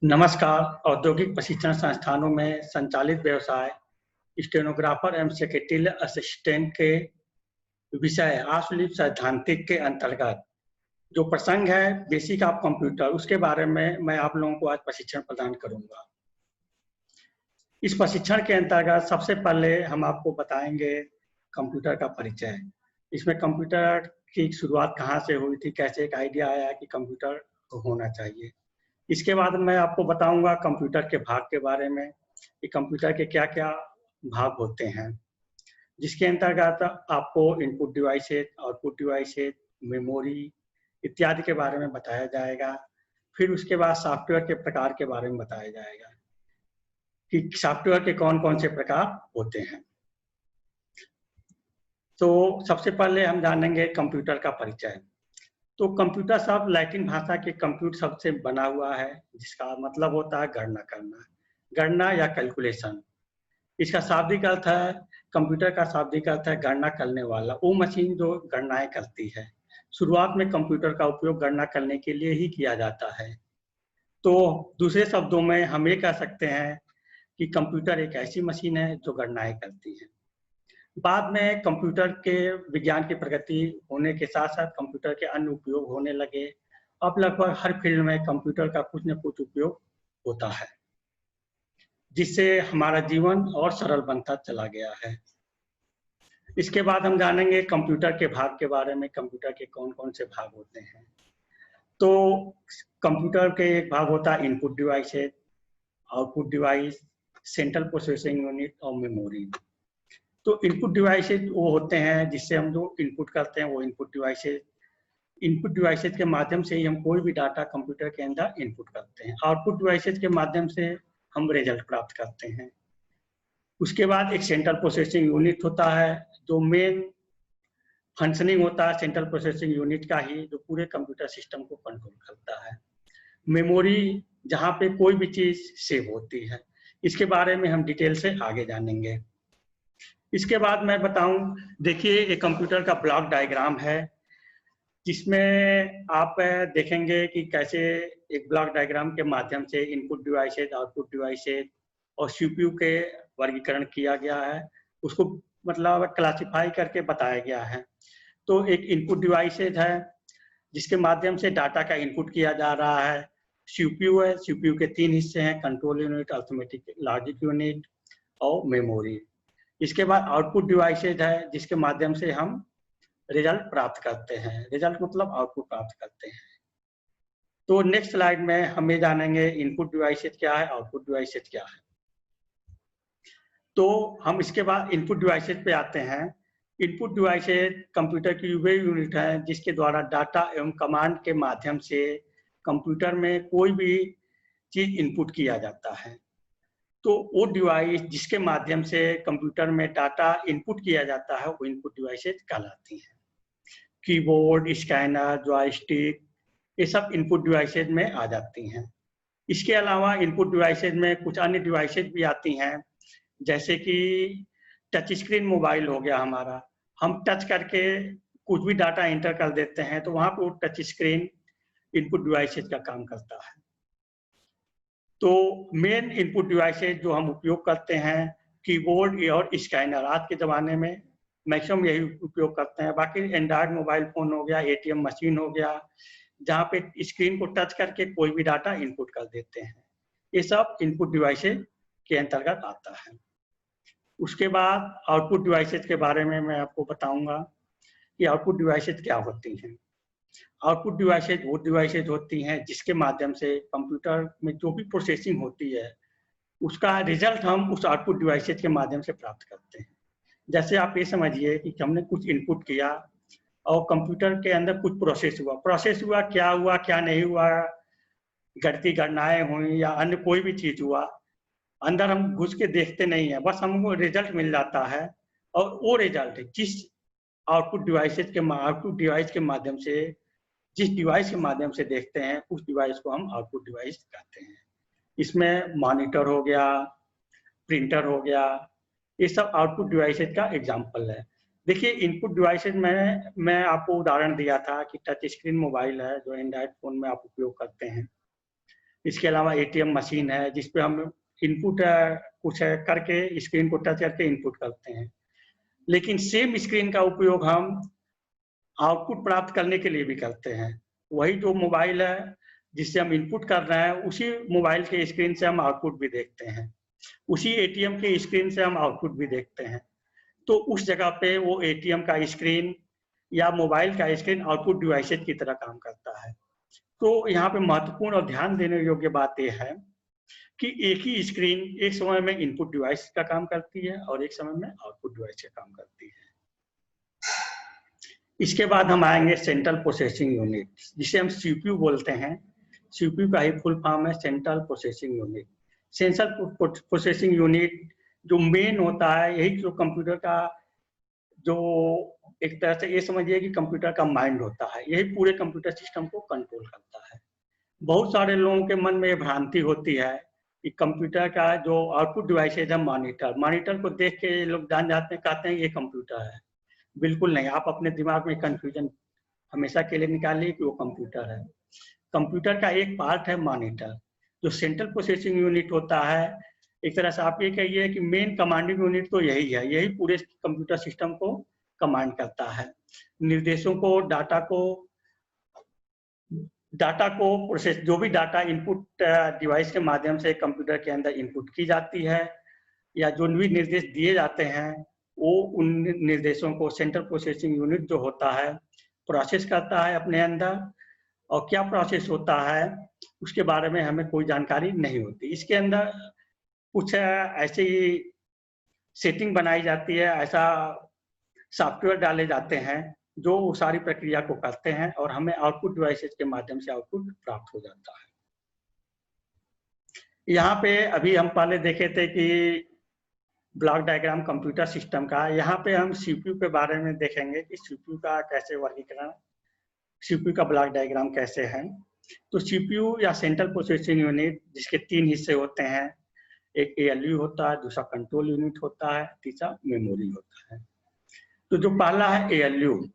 नमस्कार। औद्योगिक प्रशिक्षण संस्थानों में संचालित व्यवसाय स्टेनोग्राफर एवं सेक्रेटरियल असिस्टेंट के विषय आशुलिप सैद्धांतिक के अंतर्गत जो प्रसंग है बेसिक ऑफ कंप्यूटर, उसके बारे में मैं आप लोगों को आज प्रशिक्षण प्रदान करूंगा। इस प्रशिक्षण के अंतर्गत सबसे पहले हम आपको बताएंगे कंप्यूटर का परिचय। इसमें कंप्यूटर की शुरुआत कहाँ से हुई थी, कैसे एक आइडिया आया कि कंप्यूटर होना चाहिए। इसके बाद मैं आपको बताऊंगा कंप्यूटर के भाग के बारे में कि कंप्यूटर के क्या क्या भाग होते हैं, जिसके अंतर्गत आपको input devices, output devices, memory इत्यादि के बारे में बताया जाएगा। फिर उसके बाद सॉफ्टवेयर के प्रकार के बारे में बताया जाएगा कि सॉफ्टवेयर के कौन कौन से प्रकार होते हैं। तो सबसे पहले हम जानेंगे कंप्यूटर का परिचय। तो कंप्यूटर शब्द लैटिन भाषा के कंप्यूट शब्द से बना हुआ है, जिसका मतलब होता है गणना करना, गणना या कैलकुलेशन। इसका शाब्दिक अर्थ है, कंप्यूटर का शाब्दिक अर्थ है गणना करने वाला, वो मशीन जो गणनाएं करती है। शुरुआत में कंप्यूटर का उपयोग गणना करने के लिए ही किया जाता है। तो दूसरे शब्दों में हम ये कह सकते हैं कि कंप्यूटर एक ऐसी मशीन है जो गणनाएं करती है। बाद में कंप्यूटर के विज्ञान की प्रगति होने के साथ साथ कंप्यूटर के अन्य उपयोग होने लगे। अब लगभग हर फील्ड में कंप्यूटर का कुछ न कुछ उपयोग होता है, जिससे हमारा जीवन और सरल बनता चला गया है। इसके बाद हम जानेंगे कंप्यूटर के भाग के बारे में, कंप्यूटर के कौन कौन से भाग होते हैं। तो कंप्यूटर के एक भाग होता है input devices, output device, central processing unit और मेमोरी। तो इनपुट डिवाइसेज वो होते हैं जिससे हम जो इनपुट करते हैं, वो इनपुट डिवाइसेज के माध्यम से ही हम कोई भी डाटा कंप्यूटर के अंदर इनपुट करते हैं। आउटपुट डिवाइसेज के माध्यम से हम रिजल्ट प्राप्त करते हैं। उसके बाद एक सेंट्रल प्रोसेसिंग यूनिट होता है, जो मेन फंक्शनिंग होता है सेंट्रल प्रोसेसिंग यूनिट का ही, जो पूरे कंप्यूटर सिस्टम को कंट्रोल करता है। मेमोरी, जहाँ पे कोई भी चीज सेव होती है। इसके बारे में हम डिटेल से आगे जानेंगे। इसके बाद मैं बताऊं, देखिए ये कंप्यूटर का ब्लॉक डायग्राम है, जिसमें आप देखेंगे कि कैसे एक ब्लॉक डायग्राम के माध्यम से इनपुट डिवाइसेज, आउटपुट डिवाइसेज और सीपीयू के वर्गीकरण किया गया है। उसको मतलब क्लासिफाई करके बताया गया है। तो एक इनपुट डिवाइसेज है जिसके माध्यम से डाटा का इनपुट किया जा रहा है। सीपीयू है, सीपीयू के 3 हिस्से हैं, control unit, arithmetic logic unit और मेमोरी। इसके बाद आउटपुट डिवाइसेज है जिसके माध्यम से हम रिजल्ट प्राप्त करते हैं, रिजल्ट मतलब आउटपुट प्राप्त करते हैं। तो नेक्स्ट स्लाइड में हम ये जानेंगे इनपुट डिवाइसेज क्या है, आउटपुट डिवाइसेज क्या है। तो हम इसके बाद इनपुट डिवाइसेज पे आते हैं। इनपुट डिवाइसेज कंप्यूटर की वे यूनिट है जिसके द्वारा डाटा एवं कमांड के माध्यम से कंप्यूटर में कोई भी चीज इनपुट किया जाता है। तो वो डिवाइस जिसके माध्यम से कंप्यूटर में डाटा इनपुट किया जाता है, वो इनपुट डिवाइसेज कहलाती हैं। कीबोर्ड, स्कैनर, जॉयस्टिक, ये सब इनपुट डिवाइसेज में आ जाती हैं। इसके अलावा इनपुट डिवाइसेज में कुछ अन्य डिवाइसेज भी आती हैं, जैसे कि टच स्क्रीन मोबाइल हो गया हमारा। हम टच करके कुछ भी डाटा एंटर कर देते हैं, तो वहाँ पे वो टच स्क्रीन इनपुट डिवाइसेज का काम करता है। तो मेन इनपुट डिवाइसेज जो हम उपयोग करते हैं, कीबोर्ड और स्कैनर, आज के ज़माने में मैक्सिमम यही उपयोग करते हैं। बाकी एंड्रॉयड मोबाइल फ़ोन हो गया, एटीएम मशीन हो गया, जहाँ पे स्क्रीन को टच करके कोई भी डाटा इनपुट कर देते हैं। ये सब इनपुट डिवाइसेज के अंतर्गत आता है। उसके बाद आउटपुट डिवाइसेज के बारे में मैं आपको बताऊंगा कि आउटपुट डिवाइसेज क्या होती हैं। आउटपुट डिवाइसेज वो डिवाइसेज होती हैं जिसके माध्यम से कंप्यूटर में जो भी प्रोसेसिंग होती है, उसका रिजल्ट हम उस आउटपुट डिवाइसेज के माध्यम से प्राप्त करते हैं। जैसे आप ये समझिए कि हमने कुछ इनपुट किया और कंप्यूटर के अंदर कुछ प्रोसेस हुआ, क्या नहीं हुआ, गणितीय गणनाएं हुई या अन्य कोई भी चीज हुआ, अंदर हम घुस के देखते नहीं है, बस हमको रिजल्ट मिल जाता है। और वो रिजल्ट जिस आउटपुट डिवाइस के माध्यम से, जिस डिवाइस के माध्यम से देखते हैं, उस डिवाइस को हम आउटपुट डिवाइस कहते हैं। इसमें मॉनिटर हो गया, प्रिंटर हो गया, ये सब आउटपुट डिवाइसेज का एग्जाम्पल है। देखिए इनपुट डिवाइसेज में मैं आपको उदाहरण दिया था कि टच स्क्रीन मोबाइल है जो एंड्रॉइड फोन में आप उपयोग करते हैं। इसके अलावा एटीएम मशीन है जिसपे हम इनपुट कुछ करके स्क्रीन को टच करके इनपुट करते हैं। लेकिन सेम स्क्रीन का उपयोग हम आउटपुट प्राप्त करने के लिए भी करते हैं। वही जो मोबाइल है जिससे हम इनपुट कर रहे हैं, उसी मोबाइल के स्क्रीन से हम आउटपुट भी देखते हैं, उसी एटीएम के स्क्रीन से हम आउटपुट भी देखते हैं। तो उस जगह पे वो एटीएम का स्क्रीन या मोबाइल का स्क्रीन आउटपुट डिवाइसेज की तरह काम करता है। तो यहाँ पे महत्वपूर्ण और ध्यान देने योग्य बात यह है कि एक ही स्क्रीन एक समय में इनपुट डिवाइस का काम करती है और एक समय में आउटपुट डिवाइस का काम करती है। इसके बाद हम आएंगे सेंट्रल प्रोसेसिंग यूनिट, जिसे हम सीपीयू बोलते हैं। सीपीयू का ही फुल फॉर्म है central processing unit. Central processing unit जो मेन होता है, यही जो कंप्यूटर का जो एक तरह से ये समझिए कि कंप्यूटर का माइंड होता है, यही पूरे कंप्यूटर सिस्टम को कंट्रोल करता है। बहुत सारे लोगों के मन में ये भ्रांति होती है कि कंप्यूटर का जो आउटपुट डिवाइस है मॉनिटर को देख के लोग जान जाते हैं, कहते हैं ये कंप्यूटर है। बिल्कुल नहीं, आप अपने दिमाग में कंफ्यूजन हमेशा के लिए निकालिए कि वो कंप्यूटर है। कंप्यूटर का एक पार्ट है मॉनिटर, जो सेंट्रल प्रोसेसिंग यूनिट होता है। एक तरह से आप ये कहिए कि मेन कमांडिंग यूनिट तो यही है, यही पूरे कंप्यूटर सिस्टम को कमांड करता है। निर्देशों को, डाटा को प्रोसेस, जो भी डाटा इनपुट डिवाइस के माध्यम से कंप्यूटर के अंदर इनपुट की जाती है या जो भी निर्देश दिए जाते हैं, वो उन निर्देशों को सेंट्रल प्रोसेसिंग यूनिट जो होता है प्रोसेस करता है अपने अंदर। और क्या प्रोसेस होता है उसके बारे में हमें कोई जानकारी नहीं होती। इसके अंदर कुछ ऐसी सेटिंग बनाई जाती है, ऐसा सॉफ्टवेयर डाले जाते हैं जो सारी प्रक्रिया को करते हैं और हमें आउटपुट डिवाइसेज के माध्यम से आउटपुट प्राप्त हो जाता है। यहाँ पे अभी हम पहले देखे थे कि ब्लॉक डायग्राम कंप्यूटर सिस्टम का, यहाँ पे हम सीपीयू के बारे में देखेंगे कि सीपीयू का कैसे वर्गीकरण, सीपीयू का ब्लॉक डायग्राम कैसे है। तो सीपीयू या सेंट्रल प्रोसेसिंग यूनिट, जिसके 3 हिस्से होते हैं, एक एएलयू होता है, दूसरा कंट्रोल यूनिट होता है, तीसरा मेमोरी होता है। तो जो पहला है एएलयू,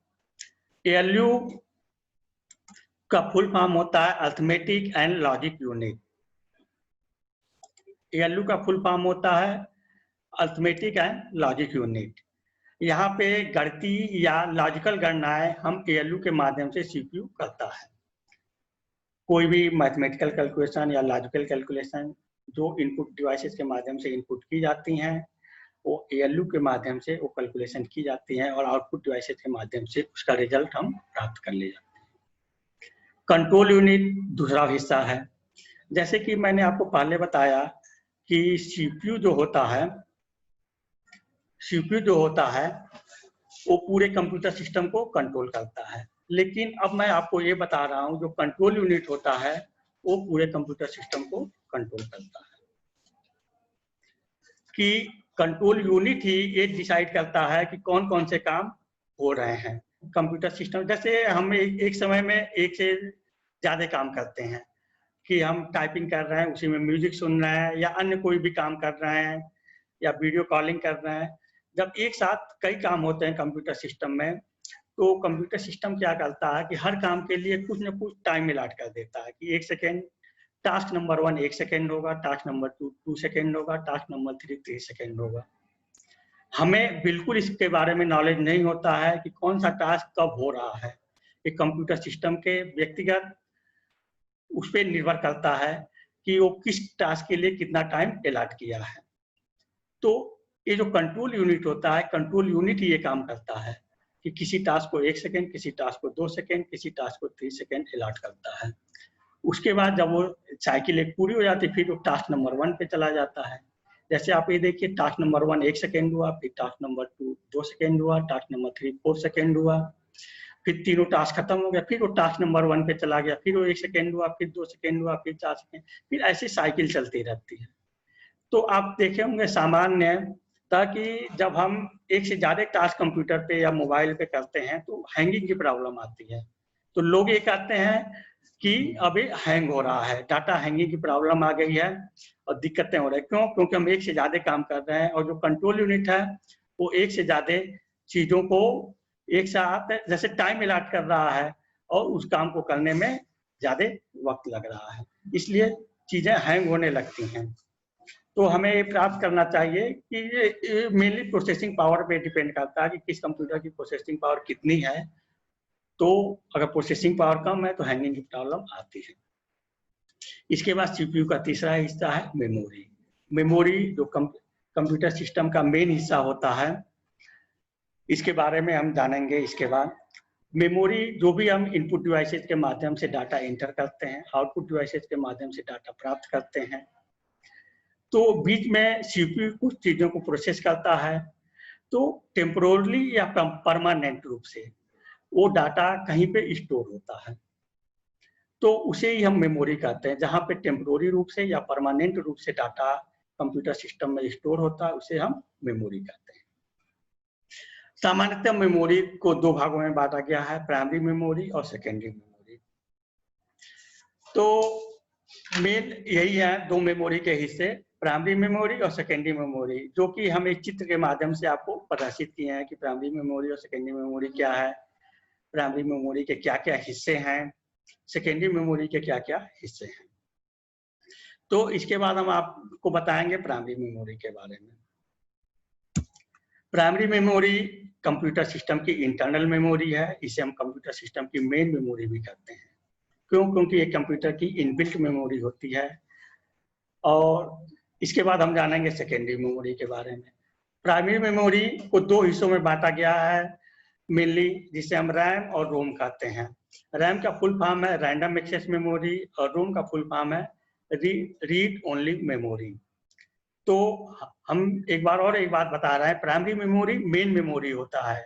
एएलयू का फुल फॉर्म होता है arithmetic and logic unit. ALU का फुल फॉर्म होता है अर्थमेटिक एंड लॉजिक यूनिट। यहाँ पे गणितीय या लॉजिकल गणनाएं हम एएलयू के माध्यम से सीपीयू करता है। कोई भी मैथमेटिकल कैलकुलेशन या लॉजिकल कैलकुलेशन जो इनपुट डिवाइसेस के माध्यम से इनपुट की जाती हैं, वो एएलयू के माध्यम से वो कैलकुलेशन की जाती हैं और आउटपुट डिवाइसेस के माध्यम से उसका रिजल्ट हम प्राप्त कर ले जाते हैं। कंट्रोल यूनिट दूसरा हिस्सा है। जैसे कि मैंने आपको पहले बताया कि सीपीयू जो होता है वो पूरे कंप्यूटर सिस्टम को कंट्रोल करता है। लेकिन अब मैं आपको ये बता रहा हूँ, जो कंट्रोल यूनिट होता है वो पूरे कंप्यूटर सिस्टम को कंट्रोल करता है। कि कंट्रोल यूनिट ही ये डिसाइड करता है कि कौन कौन से काम हो रहे हैं कंप्यूटर सिस्टम। जैसे हम एक समय में एक से ज्यादा काम करते हैं, कि हम टाइपिंग कर रहे हैं, उसी में म्यूजिक सुन रहे हैं या अन्य कोई भी काम कर रहे हैं या वीडियो कॉलिंग कर रहे हैं। जब एक साथ कई काम होते हैं कंप्यूटर सिस्टम में, तो कंप्यूटर सिस्टम क्या करता है कि हर काम के लिए कुछ न कुछ टाइम अलॉट कर देता है कि 1 सेकेंड, टास्क नंबर 1 1 सेकेंड होगा, टास्क नंबर 2 2 सेकेंड होगा, टास्क नंबर 3 3 सेकेंड होगा। हमें बिल्कुल इसके बारे में नॉलेज नहीं होता है कि कौन सा टास्क कब हो रहा है। एक कंप्यूटर सिस्टम के व्यक्तिगत उस पर निर्भर करता है कि वो किस टास्क के लिए कितना टाइम अलॉट किया है। तो ये जो कंट्रोल यूनिट होता है, कंट्रोल यूनिट ही ये काम करता है कि किसी टास्क को 1 सेकेंड, किसी टास्क को 2 सेकेंड, किसी टास्क को 3 सेकेंड अलॉट करता है। उसके बाद जब वो साइकिल एक पूरी हो जाती है, फिर वो टास्क नंबर 1 पे चला जाता है। जैसे आप ये देखिए, टास्क नंबर 1 1 सेकेंड हुआ, फिर टास्क नंबर 2 2 सेकेंड हुआ, टास्क नंबर 3 4 सेकेंड हुआ, फिर तीनों टास्क खत्म हो गया, फिर वो टास्क नंबर 1 पे चला गया, फिर वो 1 सेकेंड हुआ, फिर 2 सेकेंड हुआ, फिर 4 सेकेंड, फिर ऐसी साइकिल चलती रहती है। तो आप देखे होंगे सामान्य, ताकि जब हम एक से ज्यादा टास्क कंप्यूटर पे या मोबाइल पे करते हैं तो हैंगिंग की प्रॉब्लम आती है। तो लोग ये कहते हैं कि अभी हैंग हो रहा है, डाटा हैंगिंग की प्रॉब्लम आ गई है और दिक्कतें हो रही है। क्यों? क्योंकि हम एक से ज्यादा काम कर रहे हैं और जो कंट्रोल यूनिट है वो एक से ज्यादा चीजों को एक साथ जैसे टाइम अलॉट कर रहा है और उस काम को करने में ज्यादा वक्त लग रहा है। इसलिए चीजें हैंग होने लगती हैं। तो हमें ये प्राप्त करना चाहिए कि ये मेनली प्रोसेसिंग पावर पे डिपेंड करता है कि किस कंप्यूटर की प्रोसेसिंग पावर कितनी है। तो अगर प्रोसेसिंग पावर कम है तो हैंगिंग की प्रॉब्लम आती है। इसके बाद सीपीयू का तीसरा हिस्सा है मेमोरी। मेमोरी जो कंप्यूटर सिस्टम का मेन हिस्सा होता है, इसके बारे में हम जानेंगे। इसके बाद मेमोरी जो भी हम इनपुट डिवाइसेज के माध्यम से डाटा एंटर करते हैं, आउटपुट डिवाइसेज के माध्यम से डाटा प्राप्त करते हैं, तो बीच में सीपीयू कुछ चीजों को प्रोसेस करता है। तो टेम्पोरली या परमानेंट रूप से वो डाटा कहीं पे स्टोर होता है, तो उसे ही हम मेमोरी कहते हैं। जहां पे टेम्पोररी रूप से या परमानेंट रूप से डाटा कंप्यूटर सिस्टम में स्टोर होता है, उसे हम मेमोरी कहते हैं। सामान्यतः मेमोरी को दो भागों में बांटा गया है, प्राइमरी मेमोरी और सेकेंडरी मेमोरी। तो मेन यही है, दो मेमोरी के हिस्से, प्राइमरी मेमोरी और सेकेंडरी मेमोरी, जो कि हम एक चित्र के माध्यम से आपको प्रदर्शित किए हैं कि प्राइमरी मेमोरी और सेकेंडरी मेमोरी क्या है, प्राइमरी मेमोरी के क्या क्या हिस्से हैं, सेकेंडरी मेमोरी के क्या क्या हिस्से हैं। तो इसके बाद हम आपको बताएंगे प्राइमरी मेमोरी के बारे में। प्राइमरी मेमोरी कंप्यूटर सिस्टम की इंटरनल मेमोरी है। इसे हम कंप्यूटर सिस्टम की मेन मेमोरी भी कहते हैं। क्यों? क्योंकि ये कंप्यूटर की इनबिल्ट मेमोरी होती है। और इसके बाद हम जानेंगे सेकेंडरी मेमोरी के बारे में। प्राइमरी मेमोरी को दो हिस्सों में बांटा गया है मेनली, जिसे हम रैम और रोम कहते हैं। रैम का फुल फॉर्म है रैंडम एक्सेस मेमोरी और रोम का फुल फॉर्म है रीड ओनली मेमोरी। तो हम एक बात बता रहे हैं, प्राइमरी मेमोरी मेन मेमोरी होता है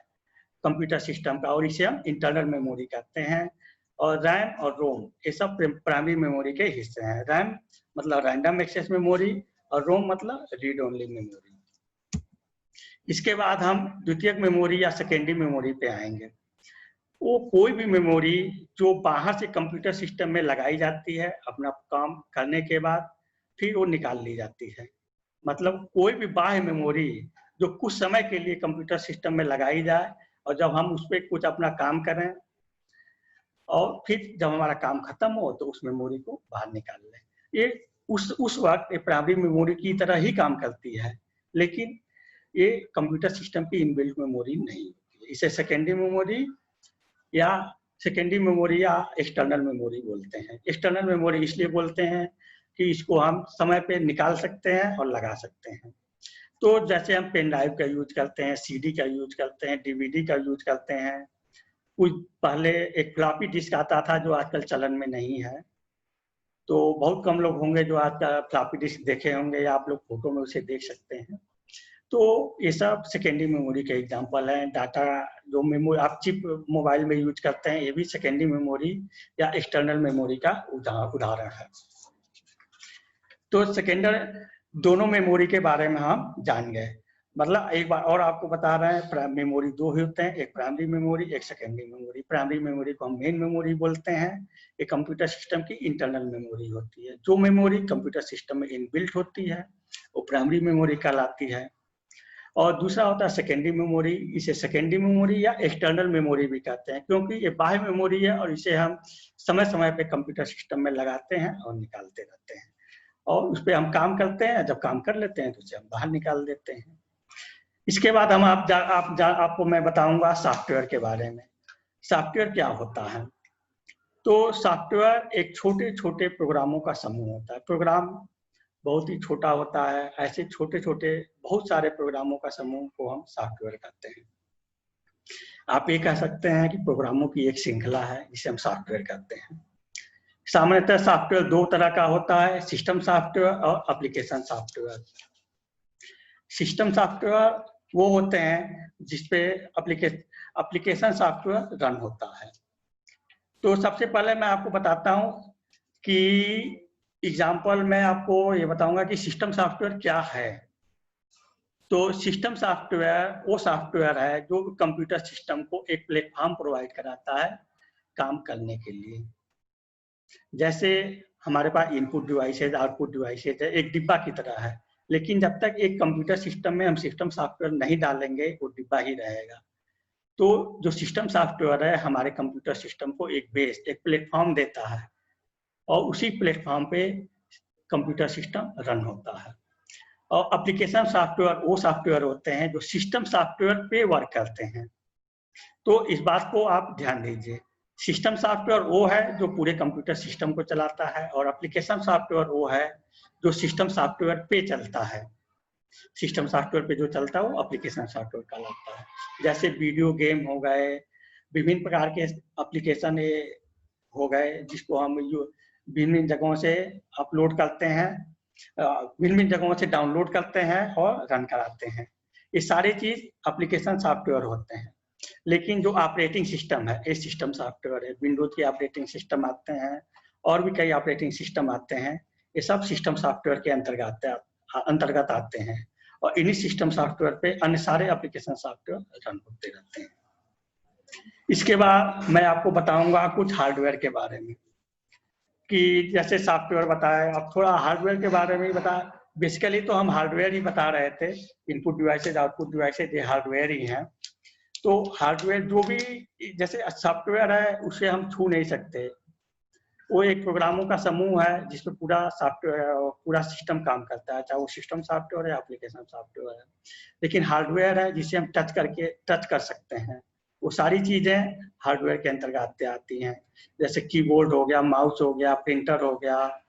कंप्यूटर सिस्टम का, और इसे हम इंटरनल मेमोरी कहते हैं। और रैम और रोम ये सब प्राइमरी मेमोरी के हिस्से हैं। रैम मतलब रैंडम एक्सेस मेमोरी और रोम मतलब रीड ओनली मेमोरी। इसके बाद हम द्वितीयक मेमोरी या सेकेंडरी मेमोरी पे आएंगे। वो कोई भी मेमोरी जो बाहर से कंप्यूटर सिस्टम में लगाई जाती है, अपना काम करने के बाद फिर वो निकाल ली जाती है। मतलब कोई भी बाह्य मेमोरी जो कुछ समय के लिए कंप्यूटर सिस्टम में लगाई जाए, और जब हम उस पर कुछ अपना काम करें और फिर जब हमारा काम खत्म हो तो उस मेमोरी को बाहर निकाल लें। ये उस वक्त प्राइमरी मेमोरी की तरह ही काम करती है, लेकिन ये कंप्यूटर सिस्टम की इनबिल्ट मेमोरी नहीं होती है। इसे सेकेंडरी मेमोरी या एक्सटर्नल मेमोरी बोलते हैं। एक्सटर्नल मेमोरी इसलिए बोलते हैं कि इसको हम समय पे निकाल सकते हैं और लगा सकते हैं। तो जैसे हम पेन ड्राइव का यूज करते हैं, सीडी का यूज करते हैं, डीवीडी का यूज करते हैं। कुछ पहले एक फ्लॉपी डिस्क आता था जो आजकल चलन में नहीं है, तो बहुत कम लोग होंगे जो आज का फ्लॉपी डिस्क देखे होंगे, या आप लोग फोटो में उसे देख सकते हैं। तो ये सब सेकेंडरी मेमोरी के एग्जांपल हैं। डाटा जो मेमोरी आप चिप मोबाइल में यूज करते हैं, ये भी सेकेंडरी मेमोरी या एक्सटर्नल मेमोरी का उदाहरण है। तो सेकेंडरी दोनों मेमोरी के बारे में हम जान गए। मतलब एक बार और आपको बता रहे हैं, मेमोरी दो ही होते हैं, एक प्राइमरी मेमोरी, एक सेकेंडरी मेमोरी। प्राइमरी मेमोरी को हम मेन मेमोरी बोलते हैं। ये कंप्यूटर सिस्टम की इंटरनल मेमोरी होती है। जो मेमोरी कंप्यूटर सिस्टम में इनबिल्ट होती है वो प्राइमरी मेमोरी कहलाती है। और दूसरा होता है सेकेंडरी मेमोरी। इसे सेकेंडरी मेमोरी या एक्सटर्नल मेमोरी भी कहते हैं, क्योंकि ये बाह्य मेमोरी है और इसे हम समय समय पे कंप्यूटर सिस्टम में लगाते हैं और निकालते रहते हैं, और उस पर हम काम करते हैं। जब काम कर लेते हैं तो उसे हम बाहर निकाल देते हैं। इसके बाद हम आपको मैं बताऊंगा सॉफ्टवेयर के बारे में। सॉफ्टवेयर क्या होता है? तो सॉफ्टवेयर एक छोटे छोटे प्रोग्रामों का समूह होता है। प्रोग्राम बहुत ही छोटा होता है। ऐसे छोटे छोटे बहुत सारे प्रोग्रामों का समूह को हम सॉफ्टवेयर कहते हैं। आप ये कह सकते हैं कि प्रोग्रामों की एक श्रृंखला है जिसे हम सॉफ्टवेयर कहते हैं। सामान्यतः सॉफ्टवेयर दो तरह का होता है, सिस्टम सॉफ्टवेयर और एप्लीकेशन सॉफ्टवेयर। सिस्टम सॉफ्टवेयर वो होते हैं जिसपे एप्लीकेशन सॉफ्टवेयर रन होता है। तो सबसे पहले मैं आपको बताता हूं कि एग्जाम्पल में आपको ये बताऊंगा कि सिस्टम सॉफ्टवेयर क्या है। तो सिस्टम सॉफ्टवेयर वो सॉफ्टवेयर है जो कंप्यूटर सिस्टम को एक प्लेटफॉर्म प्रोवाइड कराता है काम करने के लिए। जैसे हमारे पास इनपुट डिवाइसेज, आउटपुट डिवाइसेज है, एक डिब्बा की तरह है। लेकिन जब तक एक कंप्यूटर सिस्टम में हम सिस्टम सॉफ्टवेयर नहीं डालेंगे वो डिब्बा ही रहेगा। तो जो सिस्टम सॉफ्टवेयर है हमारे कंप्यूटर सिस्टम को एक बेस, एक प्लेटफॉर्म देता है, और उसी प्लेटफॉर्म पे कंप्यूटर सिस्टम रन होता है। और एप्लीकेशन सॉफ्टवेयर वो सॉफ्टवेयर होते हैं जो सिस्टम सॉफ्टवेयर पे वर्क करते हैं। तो इस बात को आप ध्यान दीजिए, सिस्टम सॉफ्टवेयर वो है जो पूरे कंप्यूटर सिस्टम को चलाता है, और एप्लीकेशन सॉफ्टवेयर वो है जो सिस्टम सॉफ्टवेयर पे चलता है। सिस्टम सॉफ्टवेयर पे जो चलता है वो एप्लीकेशन सॉफ्टवेयर कहलाता है। जैसे वीडियो गेम हो गए, विभिन्न प्रकार के एप्लीकेशन हो गए जिसको हम विभिन्न जगहों से अपलोड करते हैं, विभिन्न जगहों से डाउनलोड करते हैं और रन कराते हैं। ये सारी चीज एप्लीकेशन सॉफ्टवेयर होते हैं। लेकिन जो ऑपरेटिंग सिस्टम है ये सिस्टम सॉफ्टवेयर है। विंडोज के ऑपरेटिंग सिस्टम आते हैं और भी कई ऑपरेटिंग सिस्टम आते हैं, ये सब सिस्टम सॉफ्टवेयर के अंतर्गत आते हैं। और इन्हीं सिस्टम सॉफ्टवेयर पे अन्य सारे एप्लीकेशन सॉफ्टवेयर रन होते रहते हैं। इसके बाद मैं आपको बताऊंगा कुछ हार्डवेयर के बारे में, कि जैसे सॉफ्टवेयर बताया, अब थोड़ा हार्डवेयर के बारे में बता। बेसिकली तो हम हार्डवेयर ही बता रहे थे, इनपुट डिवाइसेज आउटपुट डिवाइसेज ये हार्डवेयर ही हैं। तो हार्डवेयर जो भी जैसे सॉफ्टवेयर है उसे हम छू नहीं सकते, वो एक प्रोग्रामों का समूह है जिसमें पूरा सॉफ्टवेयर पूरा सिस्टम काम करता है, चाहे वो सिस्टम सॉफ्टवेयर है एप्लीकेशन सॉफ्टवेयर है। लेकिन हार्डवेयर है जिसे हम टच कर सकते हैं, वो सारी चीजें हार्डवेयर के अंतर्गत आती हैं। जैसे कीबोर्ड हो गया, माउस हो गया, प्रिंटर हो गया,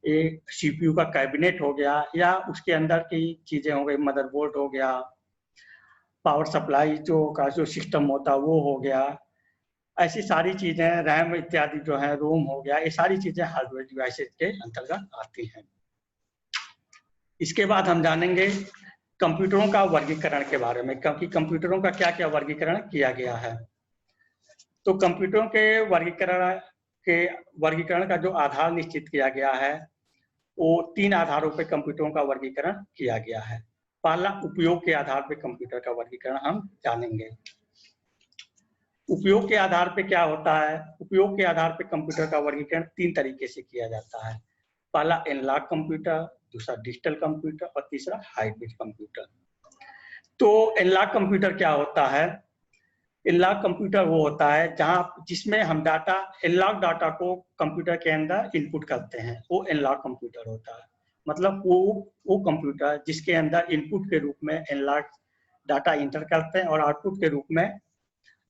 एक सीपीयू का कैबिनेट हो गया, या उसके अंदर की चीजें हो गई, मदरबोर्ड हो गया, पावर सप्लाई जो सिस्टम होता है वो हो गया। ऐसी सारी चीजें, रैम इत्यादि जो है, रोम हो गया, ये सारी चीजें हार्डवेयर डिवाइसेज के अंतर्गत आती हैं। इसके बाद हम जानेंगे कंप्यूटरों का वर्गीकरण के बारे में, क्योंकि कंप्यूटरों का क्या क्या वर्गीकरण किया गया है। तो कंप्यूटरों के वर्गीकरण का जो आधार निश्चित किया गया है वो 3 आधारों पर कंप्यूटरों का वर्गीकरण किया गया है। पहला, उपयोग के आधार पर कंप्यूटर का वर्गीकरण हम जानेंगे। उपयोग के आधार पे क्या होता है? उपयोग के आधार पे कंप्यूटर का वर्गीकरण 3 तरीके से किया जाता है। पहला एनालॉग कंप्यूटर, दूसरा डिजिटल कंप्यूटर और तीसरा हाइब्रिड कंप्यूटर। तो एनालॉग कंप्यूटर क्या होता है? एनालॉग कंप्यूटर वो होता है जिसमें हम एनालॉग डाटा को कंप्यूटर के अंदर इनपुट करते हैं, वो एनालॉग कंप्यूटर होता है। मतलब वो कंप्यूटर जिसके अंदर इनपुट के रूप में एनालॉग डाटा इंटर करते हैं और आउटपुट के रूप में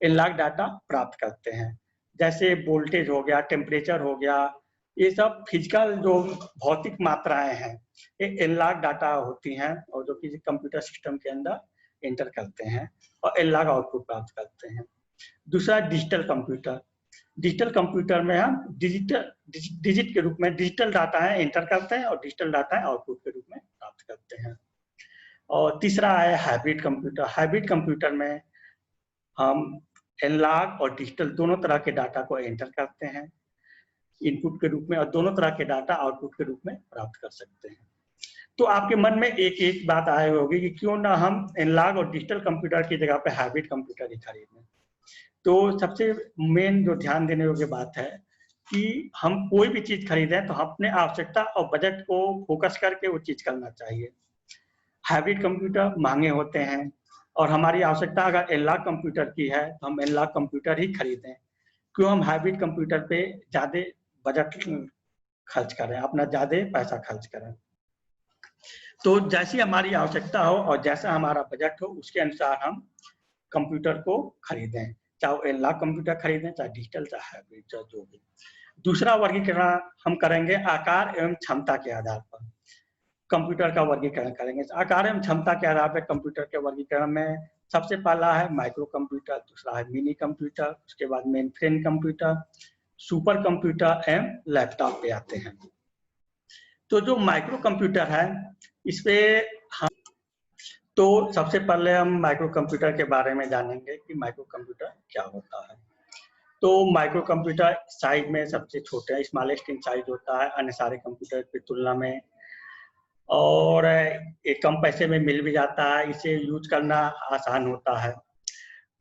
एनालॉग डाटा प्राप्त करते हैं। जैसे वोल्टेज हो गया, टेम्परेचर हो गया, ये सब फिजिकल जो भौतिक मात्राएं हैं, ये एनालॉग डाटा होती हैं और जो कि कंप्यूटर सिस्टम के अंदर एंटर करते हैं और एनालॉग आउटपुट प्राप्त करते हैं। दूसरा डिजिटल कंप्यूटर। डिजिटल कंप्यूटर में हम डिजिट के रूप में डिजिटल डाटा है एंटर करते हैं और डिजिटल डाटा आउटपुट के रूप में प्राप्त करते हैं। और तीसरा है हाइब्रिड कंप्यूटर। हाइब्रिड कंप्यूटर में हम एनालॉग और डिजिटल दोनों तरह के डाटा को एंटर करते हैं इनपुट के रूप में और दोनों तरह के डाटा आउटपुट के रूप में प्राप्त कर सकते हैं। तो आपके मन में एक बात आई होगी कि क्यों ना हम एनालॉग और डिजिटल कंप्यूटर की जगह पे हाइब्रिड कंप्यूटर ही खरीदें। तो सबसे मेन जो ध्यान देने योग्य बात है कि हम कोई भी चीज खरीदें तो अपने आवश्यकता और बजट को फोकस करके वो चीज करना चाहिए। हाइब्रिड कंप्यूटर महंगे होते हैं और हमारी आवश्यकता अगर एनालॉग कंप्यूटर की है तो हम एनालॉग कंप्यूटर ही खरीदें। क्यों हम हाइब्रिड कंप्यूटर पे ज्यादा बजट खर्च करें, अपना ज्यादा पैसा खर्च करें। तो जैसी हमारी आवश्यकता हो और जैसा हमारा बजट हो उसके अनुसार हम कंप्यूटर को खरीदें, चाहे एनालॉग कंप्यूटर खरीदें, चाहे डिजिटल, चाहे हाइब्रिड, चाहे जो भी। दूसरा वर्गीकरण हम करेंगे आकार एवं क्षमता के आधार पर कंप्यूटर का वर्गीकरण करेंगे। आकार एवं क्षमता के आधार पर कंप्यूटर के वर्गीकरण में सबसे पहला है माइक्रो कंप्यूटर, दूसरा है मिनी कंप्यूटर, उसके बाद main frame computer, super computer एवं लैपटॉप पे आते हैं। तो जो माइक्रो कंप्यूटर है इस पे हम तो सबसे पहले हम माइक्रो कंप्यूटर के बारे में जानेंगे कि माइक्रो कंप्यूटर क्या होता है। तो माइक्रो कंप्यूटर साइज में सबसे छोटे है, स्मॉलेस्ट इन साइज होता है अन्य सारे कंप्यूटर की तुलना में, और ये कम पैसे में मिल भी जाता है, इसे यूज करना आसान होता है,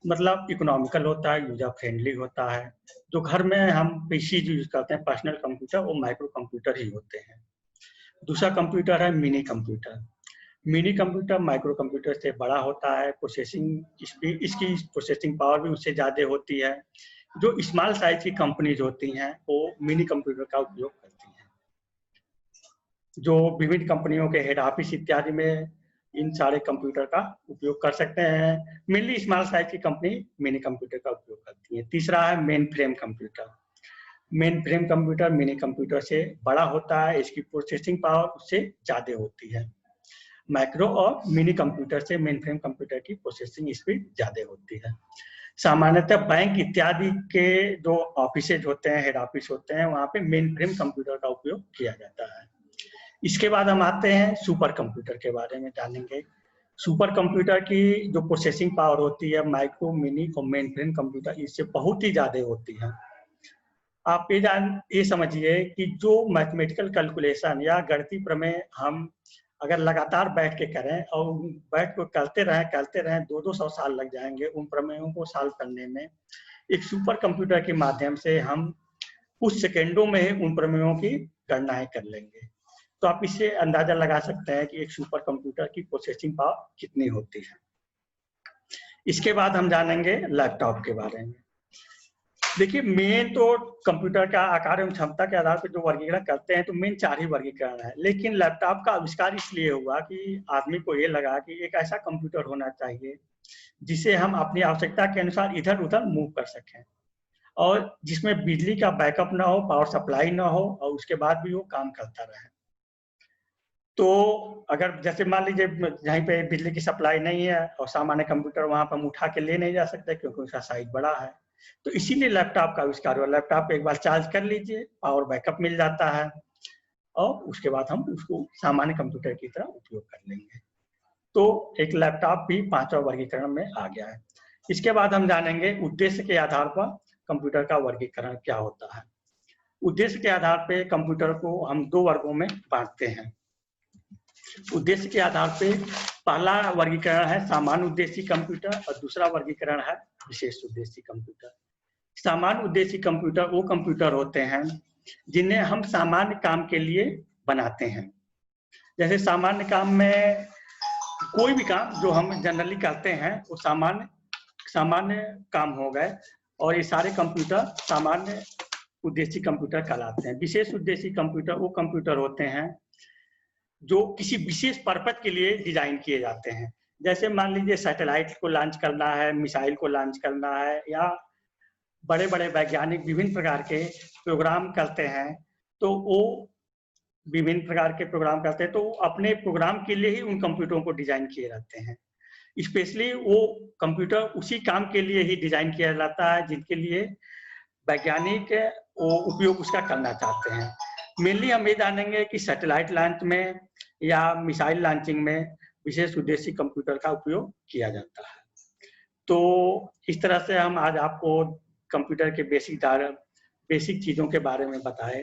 मतलब इकोनॉमिकल होता है, यूजर फ्रेंडली होता है। जो घर में हम पीसी यूज करते हैं पर्सनल कंप्यूटर, वो माइक्रो कंप्यूटर ही होते हैं। दूसरा कंप्यूटर है mini computer. Mini computer micro computer से बड़ा होता है, प्रोसेसिंग स्पीड, इसकी प्रोसेसिंग पावर भी उससे ज़्यादा होती है। जो स्मॉल साइज की कंपनीज होती हैं वो मिनी कंप्यूटर का उपयोग करती हैं। जो विभिन्न कंपनियों के हेड ऑफिस इत्यादि में इन सारे कंप्यूटर का उपयोग कर सकते हैं। मेनली स्मॉल साइज की कंपनी मिनी कंप्यूटर का उपयोग करती है। तीसरा है main frame computer. Main frame computer mini computer से बड़ा होता है, इसकी प्रोसेसिंग पावर उससे ज़्यादा होती है। माइक्रो और मिनी कंप्यूटर से मेन फ्रेम कंप्यूटर की प्रोसेसिंग स्पीड ज़्यादा होती है। सामान्यतः बैंक इत्यादि के जो ऑफिसेज होते हैं, हेड ऑफिस होते हैं, वहाँ पे मेन फ्रेम कंप्यूटर का उपयोग किया जाता है। इसके बाद हम आते हैं सुपर कंप्यूटर के बारे में जानेंगे। सुपर कंप्यूटर की जो प्रोसेसिंग पावर होती है माइक्रो, मिनी और मेन फ्रेम कंप्यूटर इससे बहुत ही ज़्यादा होती है। आप ये समझिए कि जो मैथमेटिकल कैलकुलेशन या गणितीय प्रमेय हम अगर लगातार बैठ के करें और बैठ को करते रहें 200 साल लग जाएंगे उन प्रमेयों को सॉल्व करने में। एक सुपर कंप्यूटर के माध्यम से हम कुछ सेकेंडों में ही उन प्रमेयों की गणनाएं कर लेंगे। तो आप इससे अंदाजा लगा सकते हैं कि एक सुपर कंप्यूटर की प्रोसेसिंग पावर कितनी होती है। इसके बाद हम जानेंगे लैपटॉप के बारे में। देखिए, मेन तो कंप्यूटर का आकार एवं क्षमता के आधार पर जो वर्गीकरण करते हैं तो मेन 4 ही वर्गीकरण है। लेकिन लैपटॉप का आविष्कार इसलिए हुआ कि आदमी को ये लगा कि एक ऐसा कंप्यूटर होना चाहिए जिसे हम अपनी आवश्यकता के अनुसार इधर उधर मूव कर सकें और जिसमें बिजली का बैकअप ना हो, पावर सप्लाई ना हो और उसके बाद भी वो काम करता रहे। तो अगर जैसे मान लीजिए जहीं पे बिजली की सप्लाई नहीं है और सामान्य कंप्यूटर वहां पर हम उठा के ले नहीं जा सकते क्योंकि उसका साइज बड़ा है, तो इसीलिए लैपटॉप का आविष्कार हुआ। लैपटॉप एक बार चार्ज कर लीजिए, पावर बैकअप मिल जाता है और उसके बाद हम उसको सामान्य कंप्यूटर की तरह उपयोग कर लेंगे। तो एक लैपटॉप भी 5वां वर्गीकरण में आ गया है। इसके बाद हम जानेंगे उद्देश्य के आधार पर कंप्यूटर का वर्गीकरण क्या होता है। उद्देश्य के आधार पर कंप्यूटर को हम 2 वर्गों में बांटते हैं। उद्देश्य के आधार पे पहला वर्गीकरण है सामान्य उद्देश्य कंप्यूटर और दूसरा वर्गीकरण है विशेष उद्देश्य कंप्यूटर। सामान्य उद्देश्य कंप्यूटर वो कंप्यूटर होते हैं जिन्हें हम सामान्य काम के लिए बनाते हैं। जैसे सामान्य काम में कोई भी काम जो हम जनरली करते हैं वो सामान्य काम हो गए और ये सारे कंप्यूटर सामान्य उद्देश्य कंप्यूटर कहलाते हैं। विशेष उद्देश्य कंप्यूटर वो कंप्यूटर होते हैं जो किसी विशेष पर्पज के लिए डिजाइन किए जाते हैं। जैसे मान लीजिए सैटेलाइट को लॉन्च करना है, मिसाइल को लॉन्च करना है या बड़े-बड़े वैज्ञानिक विभिन्न प्रकार के प्रोग्राम करते हैं, तो वो विभिन्न प्रकार के प्रोग्राम करते हैं तो अपने प्रोग्राम के लिए ही उन कंप्यूटरों को डिजाइन किए जाते हैं। स्पेशली वो कंप्यूटर उसी काम के लिए ही डिजाइन किया जाता है जिनके लिए वैज्ञानिक वो उपयोग उसका करना चाहते हैं। मेनली हम ये जानेंगे कि सैटेलाइट लॉन्च में या मिसाइल लॉन्चिंग में विशेष उद्देश्य कंप्यूटर का उपयोग किया जाता है। तो इस तरह से हम आज आपको कंप्यूटर के बेसिक चीज़ों के बारे में बताए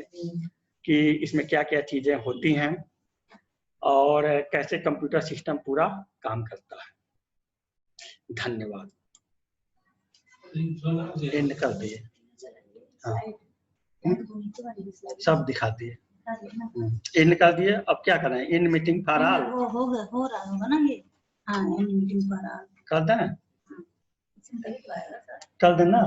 कि इसमें क्या-क्या चीज़ें होती हैं और कैसे कंप्यूटर सिस्टम पूरा काम करता है। धन्यवाद। एंड कर दिए। हाँ, सब दिखा दिए। एंड कर दिए। अब क्या करें? And meeting for all. हो रहा होगा ना ये। हाँ, एंड मीटिंग फॉर ऑल कर दें? हाँ, कर दें ना?